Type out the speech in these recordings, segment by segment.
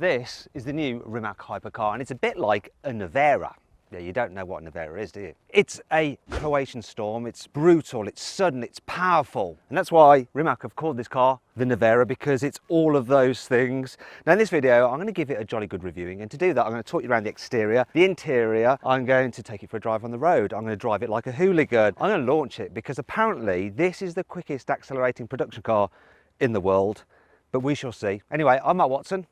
This is the new Rimac hypercar, and it's a bit like a Nevera. Yeah, you don't know what a Nevera is, do you? It's a Croatian storm. It's brutal, it's sudden, it's powerful. And that's why Rimac have called this car the Nevera, because it's all of those things. Now in this video, I'm going to give it a jolly good reviewing. And to do that, I'm going to talk you around the exterior, the interior. I'm going to take it for a drive on the road. I'm going to drive it like a hooligan. I'm going to launch it because apparently this is the quickest accelerating production car in the world. But we shall see. Anyway, I'm Matt Watson,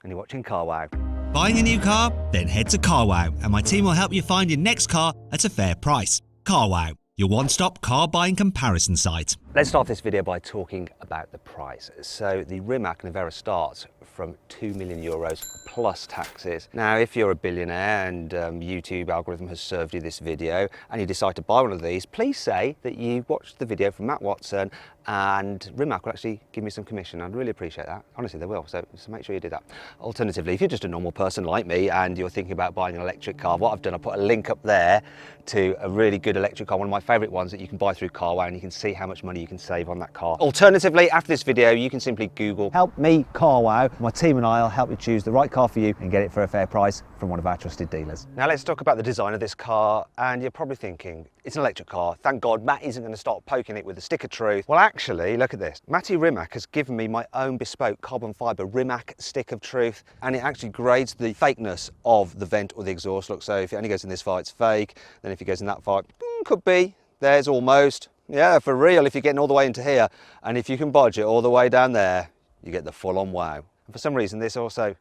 and you're watching Carwow. Buying a new car? Then head to Carwow and my team will help you find your next car at a fair price. Carwow, your one-stop car buying comparison site. Let's start this video by talking about the price. So the Rimac Nevera starts from €2 million plus taxes. Now, if you're a billionaire and YouTube algorithm has served you this video and you decide to buy one of these, please say that you watched the video from Matt Watson and Rimac will actually give me some commission. I'd really appreciate that. Honestly, they will, so make sure you do that. Alternatively, if you're just a normal person like me and you're thinking about buying an electric car, what I've done, I put a link up there to a really good electric car, one of my favourite ones that you can buy through Carwow, and you can see how much money you can save on that car. Alternatively, after this video, you can simply Google "Help me Carwow." My team and I will help you choose the right car for you and get it for a fair price from one of our trusted dealers. Now let's talk about the design of this car, and you're probably thinking, it's an electric car, thank God Matt isn't going to start poking it with a stick of truth. Well actually, look at this. Matty Rimac has given me my own bespoke carbon fibre Rimac stick of truth, and it actually grades the fakeness of the vent or the exhaust. Look, so if it only goes in this far, it's fake, then if it goes in that far, could be, there's almost. Yeah, for real, if you're getting all the way into here, and if you can bodge it all the way down there, you get the full-on wow. And for some reason, this also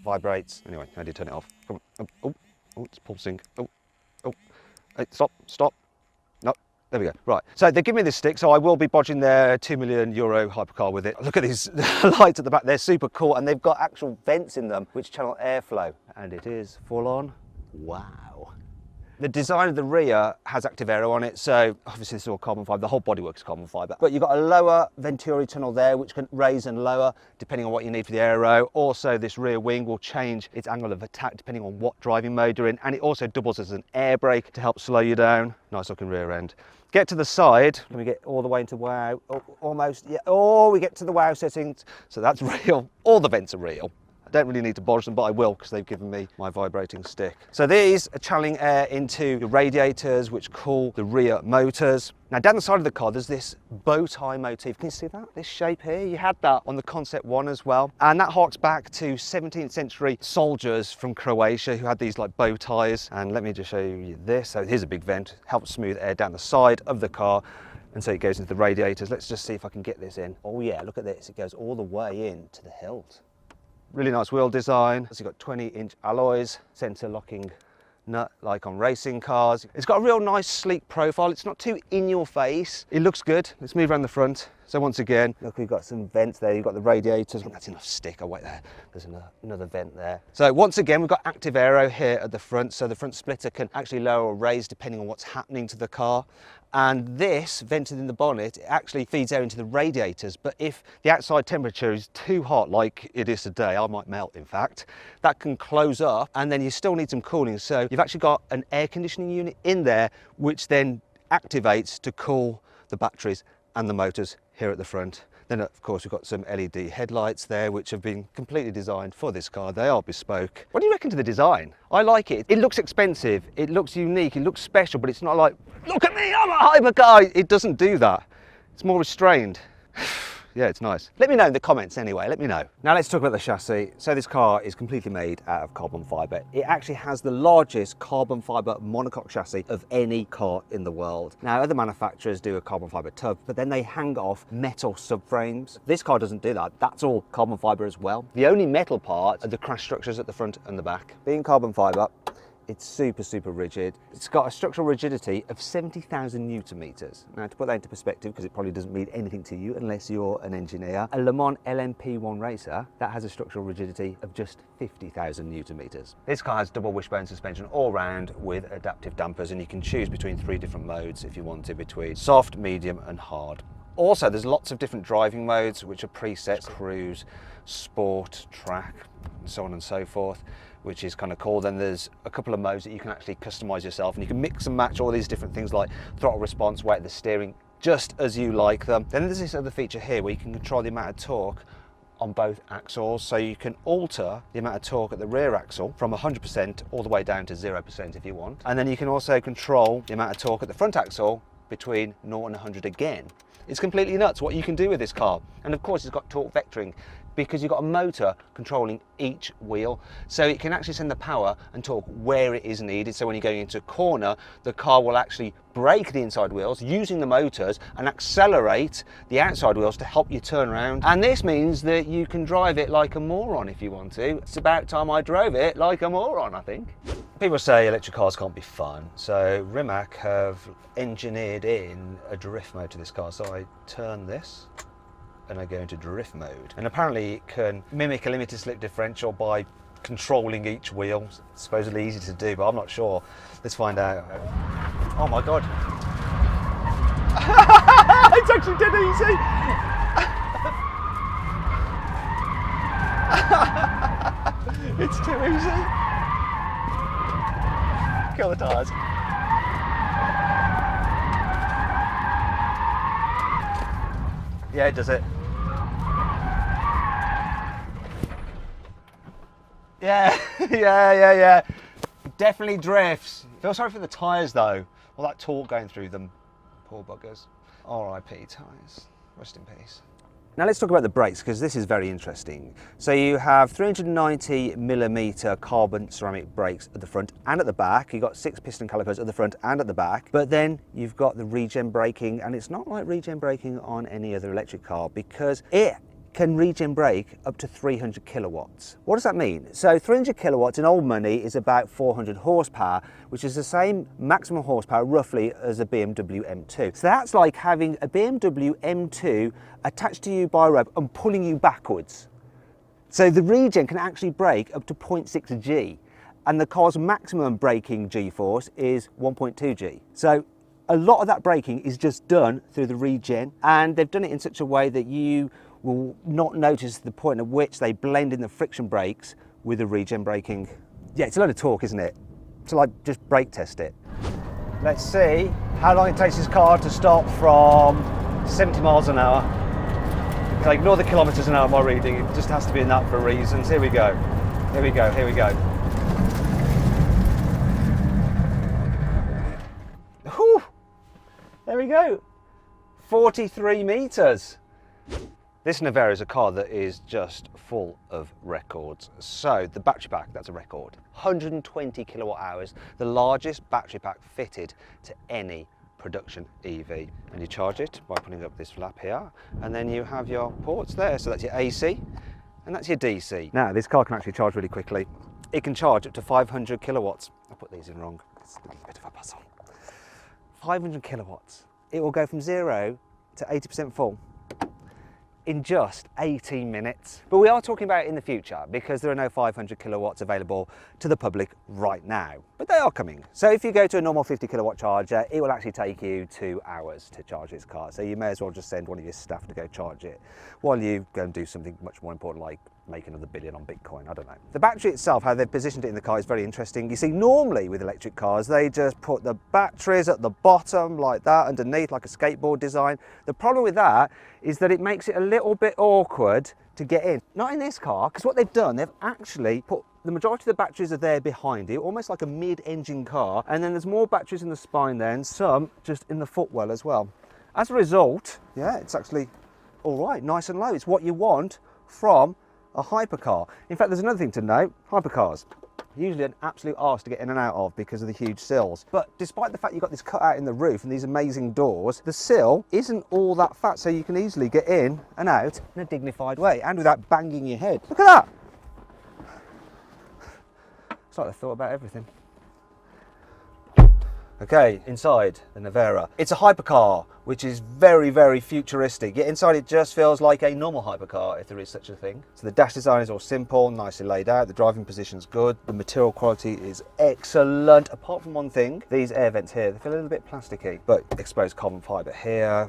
vibrates. Anyway, how do you turn it off? Come on. Oh, it's pulsing. Oh, hey, stop. No, there we go. Right, so they give me this stick, so I will be bodging their €2 million hypercar with it. Look at these lights at the back, they're super cool, and they've got actual vents in them which channel airflow, and it is full-on wow. The design of the rear has active aero on it, so obviously this is all carbon fibre, the whole bodywork is carbon fibre. But you've got a lower Venturi tunnel there which can raise and lower depending on what you need for the aero. Also this rear wing will change its angle of attack depending on what driving mode you're in, and it also doubles as an air brake to help slow you down. Nice looking rear end. Get to the side, can we get all the way into wow? Oh, almost, yeah, oh, we get to the wow settings. So that's real, all the vents are real. Don't really need to bodge them, but I will because they've given me my vibrating stick. So these are channeling air into the radiators which cool the rear motors. Now down the side of the car there's this bow tie motif. Can you see that? This shape here, you had that on the Concept 1 as well. And that harks back to 17th century soldiers from Croatia who had these like bow ties. And let me just show you this. So here's a big vent, helps smooth air down the side of the car. And so it goes into the radiators. Let's just see if I can get this in. Oh yeah, look at this. It goes all the way in to the hilt. Really nice wheel design. It's got 20-inch alloys, center locking nut like on racing cars. It's got a real nice sleek profile. It's not too in your face. It looks good. Let's move around the front. So once again, look, we've got some vents there. You've got the radiators. That's enough stick. Oh wait, there. There's another vent there. So once again, we've got active aero here at the front. So the front splitter can actually lower or raise depending on what's happening to the car. And this, vented in the bonnet, it actually feeds air into the radiators. But if the outside temperature is too hot, like it is today, I might melt in fact, that can close up and then you still need some cooling. So you've actually got an air conditioning unit in there, which then activates to cool the batteries and the motors here at the front. Then of course we've got some LED headlights there which have been completely designed for this car. They are bespoke. What do you reckon to the design? I like it. It looks expensive, it looks unique, it looks special, but it's not like, look at me, I'm a hypercar. It doesn't do that. It's more restrained. Yeah, it's nice. Let me know in the comments anyway, let me know. Now let's talk about the chassis. So this car is completely made out of carbon fibre. It actually has the largest carbon fibre monocoque chassis of any car in the world. Now other manufacturers do a carbon fibre tub, but then they hang off metal subframes. This car doesn't do that. That's all carbon fibre as well. The only metal part are the crash structures at the front and the back. Being carbon fibre, it's super rigid. It's got a structural rigidity of 70,000 Newton meters. Now to put that into perspective, because it probably doesn't mean anything to you unless you're an engineer, a Le Mans LMP1 racer, that has a structural rigidity of just 50,000 Newton meters. This car has double wishbone suspension all round with adaptive dampers, and you can choose between 3 different modes if you wanted, between soft, medium and hard. Also, there's lots of different driving modes which are presets: cruise, sport, track, and so on and so forth, which is kind of cool. Then there's a couple of modes that you can actually customize yourself, and you can mix and match all these different things like throttle response, weight of the steering, just as you like them. Then there's this other feature here where you can control the amount of torque on both axles, so you can alter the amount of torque at the rear axle from 100% all the way down to 0% if you want. And then you can also control the amount of torque at the front axle between 0 and 100 again. It's completely nuts what you can do with this car. And of course it's got torque vectoring, because you've got a motor controlling each wheel, so it can actually send the power and torque where it is needed. So when you're going into a corner, the car will actually brake the inside wheels using the motors and accelerate the outside wheels to help you turn around. And this means that you can drive it like a moron if you want to. It's about time I drove it like a moron, I think. People say electric cars can't be fun, so Rimac have engineered in a drift mode to this car. So I turn this and I go into drift mode, and apparently it can mimic a limited slip differential by controlling each wheel. It's supposedly easy to do, but I'm not sure. Let's find out. Oh my god. It's actually dead easy. It's too easy. Kill the tires. Yeah, it does it. Yeah, yeah. Definitely drifts. Feel sorry for the tyres though. All that torque going through them. Poor buggers. R.I.P. tyres. Rest in peace. Now let's talk about the brakes, because this is very interesting. So you have 390mm carbon ceramic brakes at the front and at the back. You've got 6 piston calipers at the front and at the back. But then you've got the regen braking, and it's not like regen braking on any other electric car, because it can regen brake up to 300 kilowatts. What does that mean? So 300 kilowatts in old money is about 400 horsepower, which is the same maximum horsepower roughly as a BMW M2. So that's like having a BMW M2 attached to you by a rope and pulling you backwards. So the regen can actually brake up to 0.6 G, and the car's maximum braking G-force is 1.2 G. So a lot of that braking is just done through the regen, and they've done it in such a way that you will not notice the point at which they blend in the friction brakes with the regen braking. Yeah, it's a lot of torque, isn't it? So like, just brake test it. Let's see how long it takes this car to stop from 70 miles an hour. If I ignore the kilometers an hour my reading, it just has to be in that for reasons. Here we go. Here we go, here we go. Whew. There we go. 43 meters. This Nevera is a car that is just full of records. So the battery pack, that's a record. 120 kilowatt hours, the largest battery pack fitted to any production EV. And you charge it by putting up this flap here, and then you have your ports there. So that's your AC and that's your DC. Now this car can actually charge really quickly. It can charge up to 500 kilowatts. I put these in wrong. It's a little bit of a puzzle. 500 kilowatts. It will go from 0 to 80% full in just 18 minutes. But we are talking about it in the future, because there are no 500 kilowatts available to the public right now, but they are coming. So if you go to a normal 50 kilowatt charger, it will actually take you 2 hours to charge this car. So you may as well just send one of your staff to go charge it while you go and do something much more important, like make another billion on Bitcoin, I don't know. The battery itself, how they've positioned it in the car, is very interesting. You see, normally with electric cars, they just put the batteries at the bottom like that, underneath, like a skateboard design. The problem with that is that it makes it a little bit awkward to get in. Not in this car, because what they've done, they've actually put the majority of the batteries are there behind it, almost like a mid-engine car, and then there's more batteries in the spine there, and some just in the footwell as well. As a result, yeah, it's actually all right, nice and low. It's what you want from a hypercar. In fact, there's another thing to note. Hypercars, usually an absolute arse to get in and out of because of the huge sills. But despite the fact you've got this cutout in the roof and these amazing doors, the sill isn't all that fat, so you can easily get in and out in a dignified way and without banging your head. Look at that! It's like I thought about everything. Okay, inside the Nevera. It's a hypercar, which is very, very futuristic. Yet inside it just feels like a normal hypercar, if there is such a thing. So the dash design is all simple, nicely laid out. The driving position's good. The material quality is excellent. Apart from one thing, these air vents here, they feel a little bit plasticky, but exposed carbon fibre here,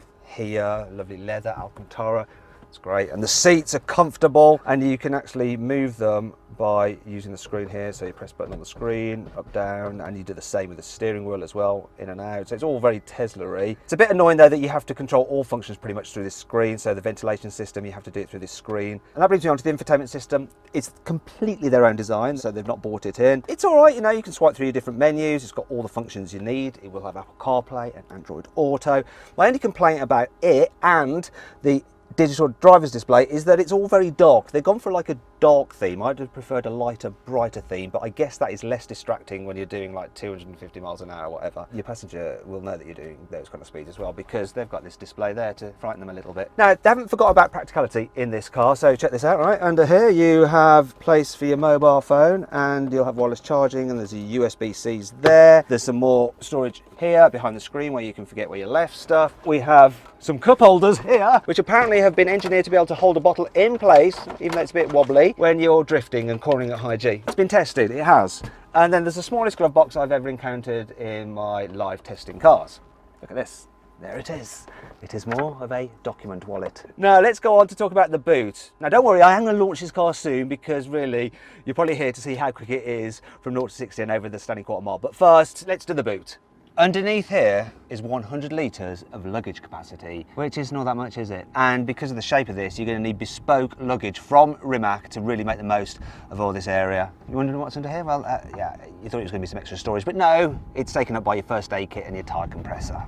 lovely leather, Alcantara. It's great. And the seats are comfortable, and you can actually move them by using the screen here. So you press button on the screen, up, down, and you do the same with the steering wheel as well, in and out. So it's all very Tesla-y. It's a bit annoying though that you have to control all functions pretty much through this screen. So the ventilation system, you have to do it through this screen. And that brings me on to the infotainment system. It's completely their own design, so they've not bought it in. It's all right, you know, you can swipe through your different menus. It's got all the functions you need. It will have Apple CarPlay and Android Auto. My only complaint about it and the digital driver's display is that it's all very dark. They've gone for like a dark theme. I'd have preferred a lighter, brighter theme, but I guess that is less distracting when you're doing like 250 miles an hour or whatever. Your passenger will know that you're doing those kind of speeds as well, because they've got this display there to frighten them a little bit. Now, they haven't forgot about practicality in this car, so check this out. Right under here you have place for your mobile phone, and you'll have wireless charging, and there's a USB-C's there. There's some more storage here behind the screen where you can forget where you left stuff. We have some cup holders here, which apparently have been engineered to be able to hold a bottle in place, even though it's a bit wobbly, when you're drifting and cornering at high G. It's been tested, it has. And then there's the smallest glove box I've ever encountered in my live testing cars. Look at this. There it is. It is more of a document wallet. Now let's go on to talk about the boot. Now don't worry, I am going to launch this car soon, because really you're probably here to see how quick it is from 0 to 60 and over the standing quarter mile. But first, let's do the boot. Underneath here is 100 litres of luggage capacity, which is not that much, is it? And because of the shape of this, you're going to need bespoke luggage from Rimac to really make the most of all this area. You wondering what's under here? Well, yeah, you thought it was going to be some extra storage, but no, it's taken up by your first aid kit and your tyre compressor.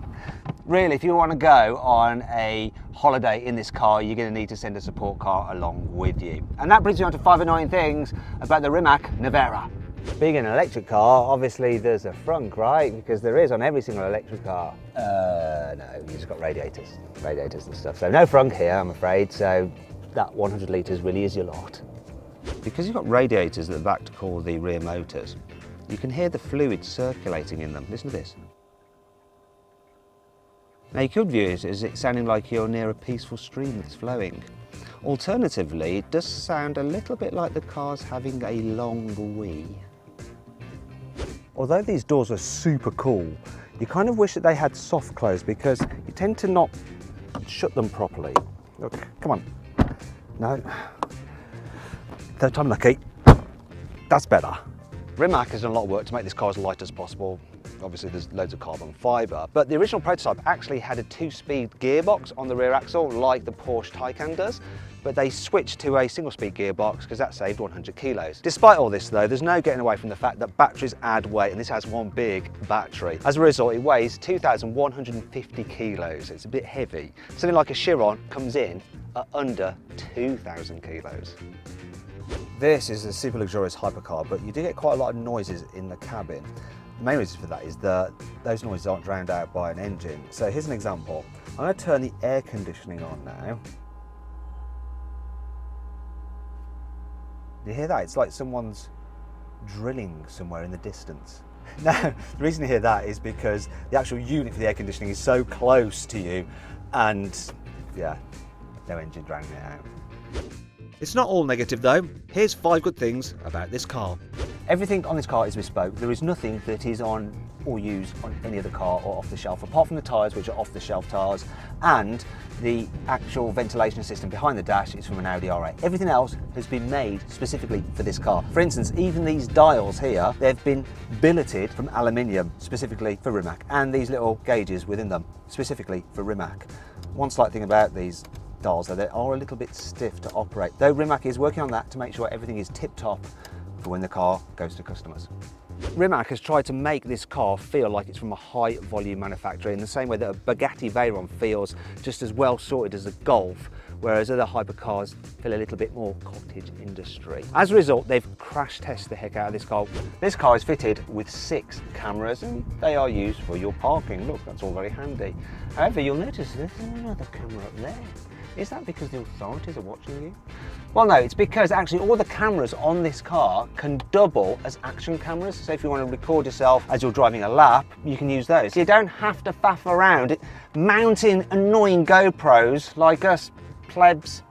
Really, if you want to go on a holiday in this car, you're going to need to send a support car along with you. And that brings you on to 5 annoying things about the Rimac Nevera. Being an electric car, obviously there's a frunk, right? Because there is on every single electric car. No, you just got radiators and stuff. So no frunk here, I'm afraid. So that 100 litres really is your lot. Because you've got radiators at the back to cool the rear motors, you can hear the fluid circulating in them. Listen to this. Now you could view it as it sounding like you're near a peaceful stream that's flowing. Alternatively, it does sound a little bit like the car's having a long wee. Although these doors are super cool, you kind of wish that they had soft close, because you tend to not shut them properly. Look, come on. No. Third time lucky. That's better. Rimac has done a lot of work to make this car as light as possible. Obviously there's loads of carbon fibre, but the original prototype actually had a 2-speed gearbox on the rear axle like the Porsche Taycan does, but they switched to a single-speed gearbox because that saved 100 kilos. Despite all this though, there's no getting away from the fact that batteries add weight, and this has one big battery. As a result, it weighs 2,150 kilos. It's a bit heavy. Something like a Chiron comes in at under 2,000 kilos. This is a super luxurious hypercar, but you do get quite a lot of noises in the cabin. The main reason for that is that those noises aren't drowned out by an engine. So here's an example. I'm going to turn the air conditioning on now. You hear that? It's like someone's drilling somewhere in the distance. Now, the reason you hear that is because the actual unit for the air conditioning is so close to you, and yeah, no engine drowning it out. It's not all negative though. Here's 5 good things about this car. Everything on this car is bespoke. There is nothing that is on or used on any other car or off the shelf, apart from the tyres, which are off the shelf tyres, and the actual ventilation system behind the dash is from an Audi R8. Everything else has been made specifically for this car. For instance, even these dials here, they've been billeted from aluminium specifically for Rimac, and these little gauges within them specifically for Rimac. One slight thing about these dials though, they are a little bit stiff to operate, though Rimac is working on that to make sure everything is tip-top for when the car goes to customers. Rimac has tried to make this car feel like it's from a high volume manufacturer, in the same way that a Bugatti Veyron feels just as well sorted as a Golf, whereas other hypercars feel a little bit more cottage industry. As a result, they've crash tested the heck out of this car. This car is fitted with 6 cameras, and they are used for your parking. Look, that's all very handy. However, you'll notice there's another camera up there. Is that because the authorities are watching you? Well, no, it's because actually all the cameras on this car can double as action cameras. So if you want to record yourself as you're driving a lap, you can use those. You don't have to faff around mounting annoying GoPros like us plebs.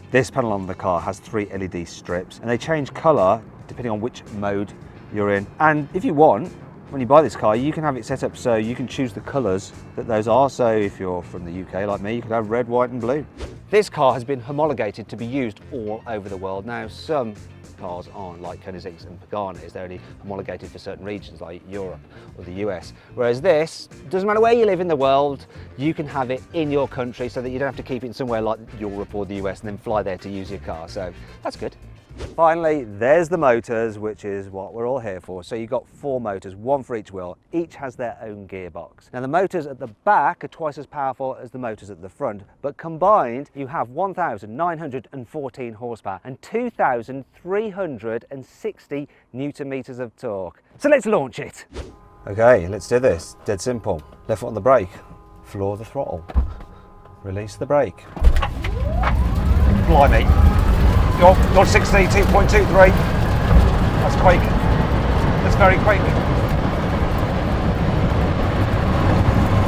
This panel on the car has 3 LED strips, and they change colour depending on which mode you're in. And if you want, when you buy this car, you can have it set up so you can choose the colours that those are. So if you're from the UK like me, you could have red, white and blue. This car has been homologated to be used all over the world. Now, some cars aren't, like Koenigseggs and Paganis. They're only homologated for certain regions like Europe or the US. Whereas this, doesn't matter where you live in the world, you can have it in your country so that you don't have to keep it somewhere like Europe or the US and then fly there to use your car. So that's good. Finally, there's the motors, which is what we're all here for. So you've got 4 motors, 1 for each wheel. Each has their own gearbox. Now the motors at the back are twice as powerful as the motors at the front, but combined you have 1,914 horsepower and 2,360 newton meters of torque. So let's launch it. Okay, let's do this. Dead simple. Left foot on the brake, floor the throttle, release the brake. Blimey. You're 62.23. That's quick. That's very quick.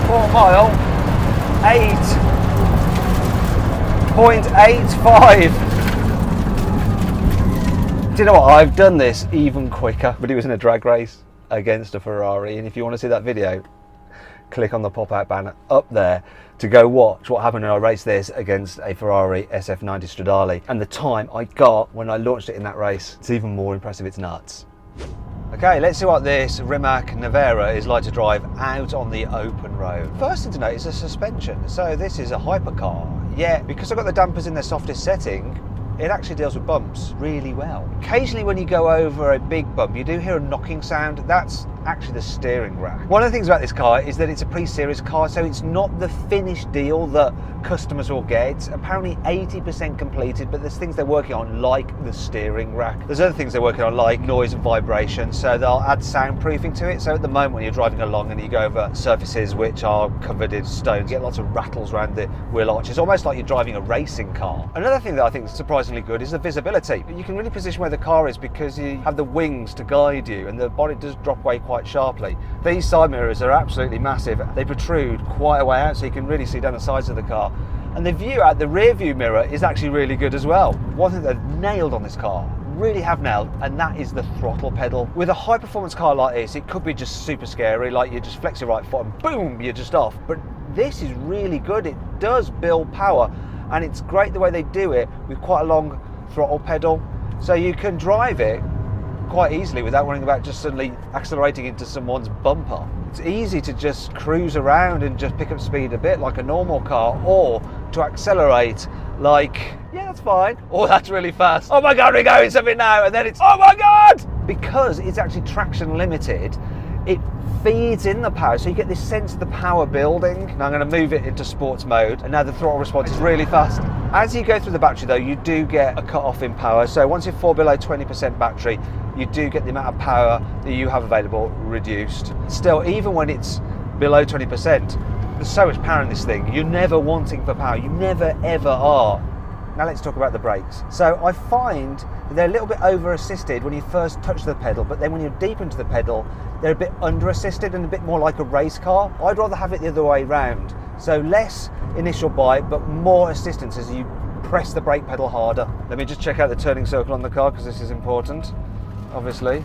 4 mile, 8.85. Do you know what? I've done this even quicker, but it was in a drag race against a Ferrari. And if you want to see that video, click on the pop-out banner up there to go watch what happened when I raced this against a Ferrari SF90 Stradale, and the time I got when I launched it in that race. It's even more impressive, it's nuts. Okay, let's see what this Rimac Nevera is like to drive out on the open road. First thing to note is the suspension. So this is a hypercar, yet because I've got the dampers in their softest setting, it actually deals with bumps really well. Occasionally when you go over a big bump, you do hear a knocking sound. That's actually the steering rack. One of the things about this car is that it's a pre-series car, so it's not the finished deal that customers will get. It's apparently 80% completed, but there's things they're working on like the steering rack. There's other things they're working on like noise and vibration, so they'll add soundproofing to it. So at the moment when you're driving along and you go over surfaces which are covered in stones, you get lots of rattles around the wheel arches, almost like you're driving a racing car. Another thing that I think is surprisingly good is the visibility. You can really position where the car is because you have the wings to guide you, and the body does drop away quite sharply. These side mirrors are absolutely massive. They protrude quite a way out, so you can really see down the sides of the car. And the view out the rear view mirror is actually really good as well. One thing they've nailed on this car, really have nailed, and that is the throttle pedal. With a high performance car like this, it could be just super scary, like you just flex your right foot and boom, you're just off. But this is really good. It does build power, and it's great the way they do it with quite a long throttle pedal. So you can drive it quite easily without worrying about just suddenly accelerating into someone's bumper. It's easy to just cruise around and just pick up speed a bit like a normal car, or to accelerate like, yeah, that's fine, or that's really fast. Oh my God, we're going something now, and then it's, oh my God! Because it's actually traction limited, it feeds in the power, so you get this sense of the power building. Now I'm going to move it into sports mode, and now the throttle response is really fast. As you go through the battery though, you do get a cut off in power, so once you fall below 20% battery, you do get the amount of power that you have available reduced. Still, even when it's below 20%, there's so much power in this thing, you're never wanting for power, you never ever are. Now let's talk about the brakes. So I find that they're a little bit over assisted when you first touch the pedal, but then when you're deep into the pedal, they're a bit under assisted and a bit more like a race car. I'd rather have it the other way around. So less initial bite, but more assistance as you press the brake pedal harder. Let me just check out the turning circle on the car because this is important, obviously.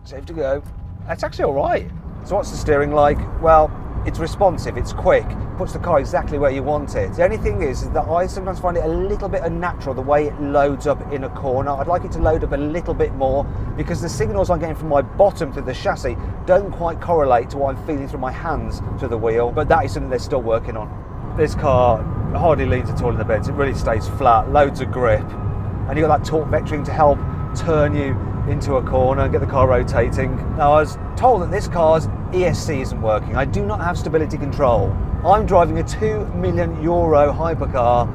Safe to go. That's actually all right. So what's the steering like? Well, it's responsive, it's quick, puts the car exactly where you want it. The only thing is that I sometimes find it a little bit unnatural the way it loads up in a corner. I'd like it to load up a little bit more because the signals I'm getting from my bottom through the chassis don't quite correlate to what I'm feeling through my hands to the wheel, but that is something they're still working on. This car hardly leans at all in the bends, it really stays flat, loads of grip, and you've got that torque vectoring to help turn you into a corner and get the car rotating. Now I was told that this car's ESC isn't working. I do not have stability control. I'm driving a €2 million hypercar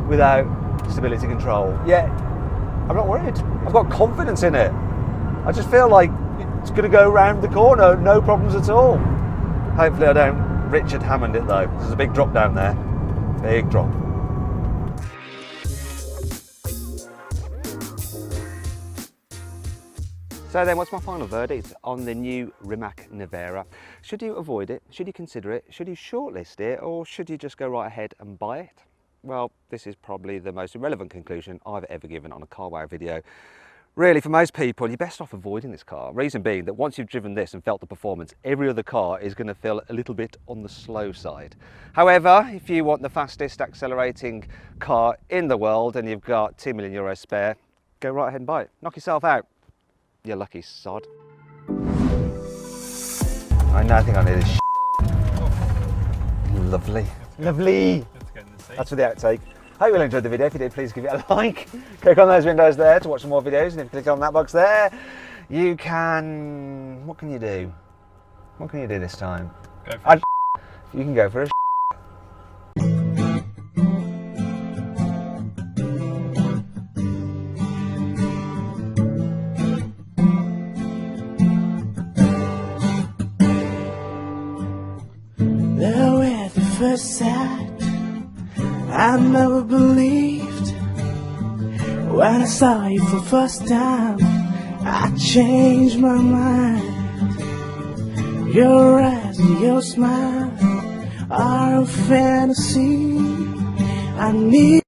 without stability control. Yet I'm not worried. I've got confidence in it. I just feel like it's going to go around the corner, no problems at all. Hopefully I don't Richard Hammond it though. There's a big drop down there. Big drop. So then, what's my final verdict on the new Rimac Nevera? Should you avoid it? Should you consider it? Should you shortlist it? Or should you just go right ahead and buy it? Well, this is probably the most irrelevant conclusion I've ever given on a CarWow video. Really, for most people, you're best off avoiding this car. Reason being that once you've driven this and felt the performance, every other car is going to feel a little bit on the slow side. However, if you want the fastest accelerating car in the world and you've got €2 million spare, go right ahead and buy it. Knock yourself out, you lucky sod. I know, I think I need this. Lovely. Lovely. That's for the outtake. Hope you enjoyed the video. If you did, please give it a like. Click on those windows there to watch some more videos, and if you click on that box there, you can... What can you do? What can you do this time? Go for it. You can go for a There at the first sight, I never believed. When I saw you for the first time, I changed my mind. Your eyes and your smile are a fantasy. I need